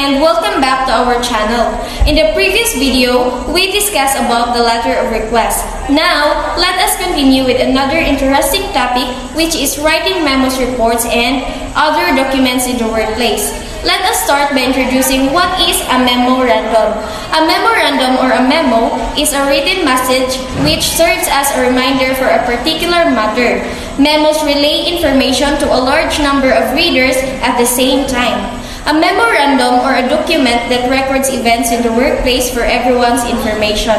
and welcome back to our channel. In the previous video, we discussed about the letter of request. Now, let us continue with another interesting topic, which is writing memos, reports, and other documents in the workplace. Let us start by introducing what is a memorandum. A memorandum or a memo is a written message which serves as a reminder for a particular matter. Memos relay information to a large number of readers at the same time. A memorandum or a document that records events in the workplace for everyone's information.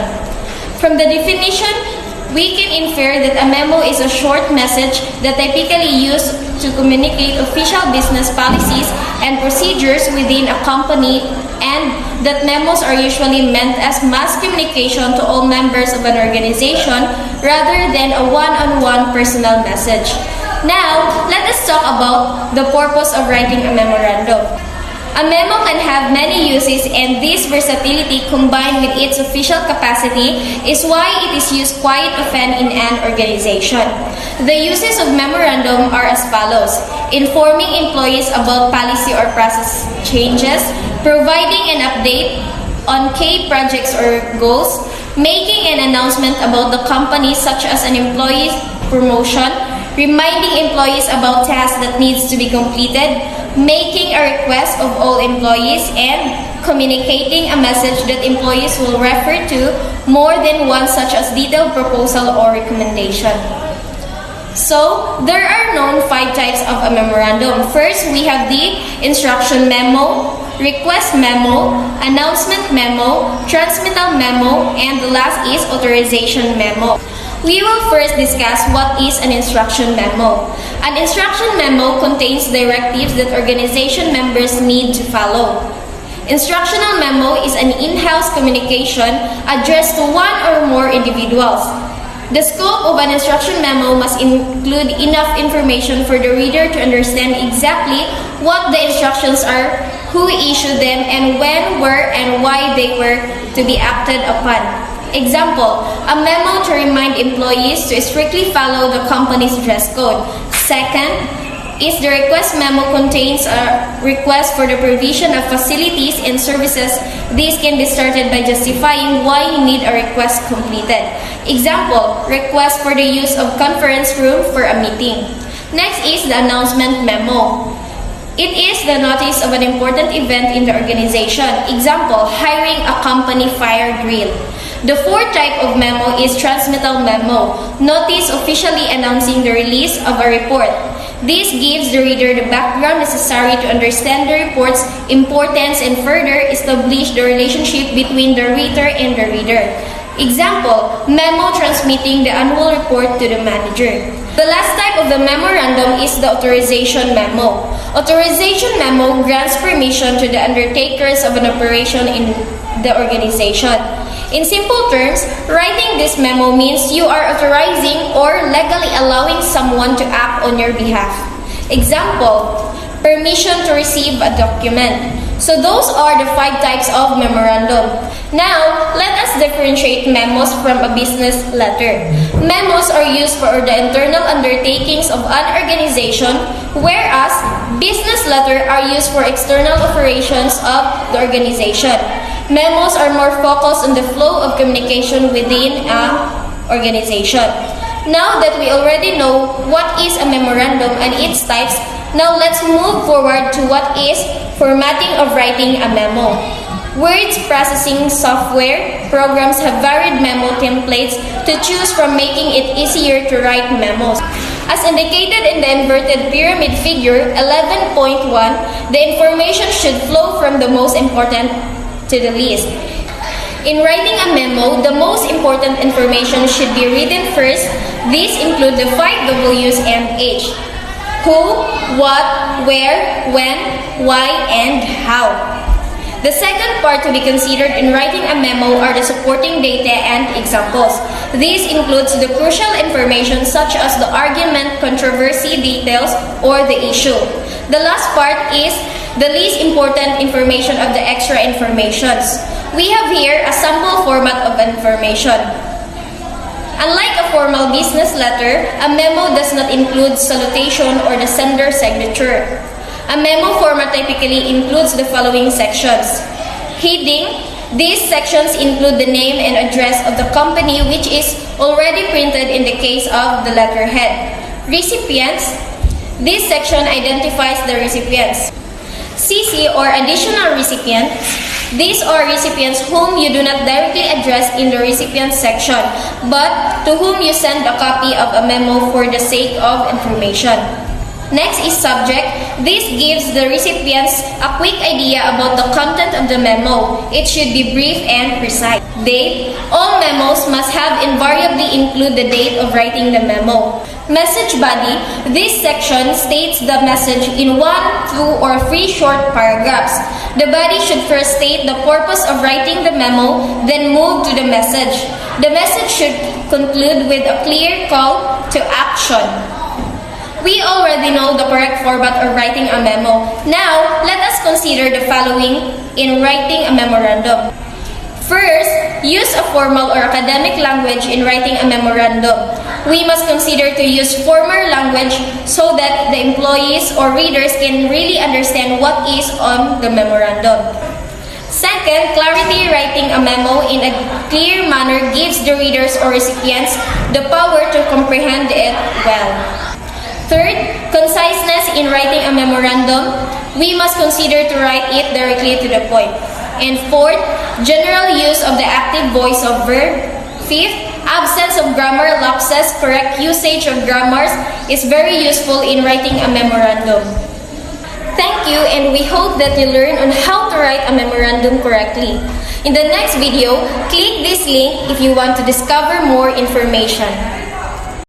From the definition, we can infer that a memo is a short message that typically used to communicate official business policies and procedures within a company, and that memos are usually meant as mass communication to all members of an organization rather than a one-on-one personal message. Now, let us talk about the purpose of writing a memorandum. A memo can have many uses, and this versatility combined with its official capacity is why it is used quite often in an organization. The uses of memorandum are as follows: informing employees about policy or process changes, providing an update on key projects or goals, making an announcement about the company such as an employee's promotion, reminding employees about tasks that needs to be completed, making a request of all employees, and communicating a message that employees will refer to more than once, such as detailed proposal or recommendation. So, there are known 5 types of a memorandum. First, we have the instruction memo, request memo, announcement memo, transmittal memo, and the last is authorization memo. We will first discuss what is an instruction memo. An instruction memo contains directives that organization members need to follow. Instructional memo is an in-house communication addressed to one or more individuals. The scope of an instruction memo must include enough information for the reader to understand exactly what the instructions are, who issued them, and when, where, and why they were to be acted upon. Example, a memo to remind employees to strictly follow the company's dress code. Second is the request memo contains a request for the provision of facilities and services. This can be started by justifying why you need a request completed. Example, request for the use of conference room for a meeting. Next is the announcement memo. It is the notice of an important event in the organization. Example, hiring a company fire drill. The fourth type of memo is transmittal memo, notice officially announcing the release of a report. This gives the reader the background necessary to understand the report's importance and further establish the relationship between the reader and the reader. Example, memo transmitting the annual report to the manager. The last type of the memorandum is the authorization memo. Authorization memo grants permission to the undertakers of an operation in the organization. In simple terms, writing this memo means you are authorizing or legally allowing someone to act on your behalf. Example, permission to receive a document. So those are the 5 types of memorandum. Now, let us differentiate memos from a business letter. Memos are used for the internal undertakings of an organization, whereas business letters are used for external operations of the organization. Memos are more focused on the flow of communication within an organization. Now that we already know what is a memorandum and its types, now let's move forward to what is formatting of writing a memo. Words processing software programs have varied memo templates to choose from, making it easier to write memos. As indicated in the inverted pyramid figure 11.1, the information should flow from the most important to the least. In writing a memo, the most important information should be written first. These include the 5 W's and H: who, what, where, when, why, and how. The second part to be considered in writing a memo are the supporting data and examples. This includes the crucial information such as the argument, controversy, details, or the issue. The last part is the least important information of the extra informations. We have here a sample format of information. Unlike a formal business letter, a memo does not include salutation or the sender's signature. A memo format typically includes the following sections. Heading. These sections include the name and address of the company, which is already printed in the case of the letterhead. Recipients. This section identifies the recipients. CC or additional recipients. These are recipients whom you do not directly address in the recipients section, but to whom you send a copy of a memo for the sake of information. Next is subject. This gives the recipients a quick idea about the content of the memo. It should be brief and precise. Date. All memos must have invariably include the date of writing the memo. Message body. This section states the message in 1, 2, or 3 short paragraphs. The body should first state the purpose of writing the memo, then move to the message. The message should conclude with a clear call to action. We already know the correct format of writing a memo. Now, let us consider the following in writing a memorandum. First, use a formal or academic language in writing a memorandum. We must consider to use formal language so that the employees or readers can really understand what is on the memorandum. Second, clarity. Writing a memo in a clear manner gives the readers or recipients the power to comprehend it well. Third, conciseness in writing a memorandum. We must consider to write it directly to the point. And fourth, general use of the active voice of verb. Fifth, absence of grammar lapses. Correct usage of grammars is very useful in writing a memorandum. Thank you, and we hope that you learn on how to write a memorandum correctly. In the next video, click this link if you want to discover more information.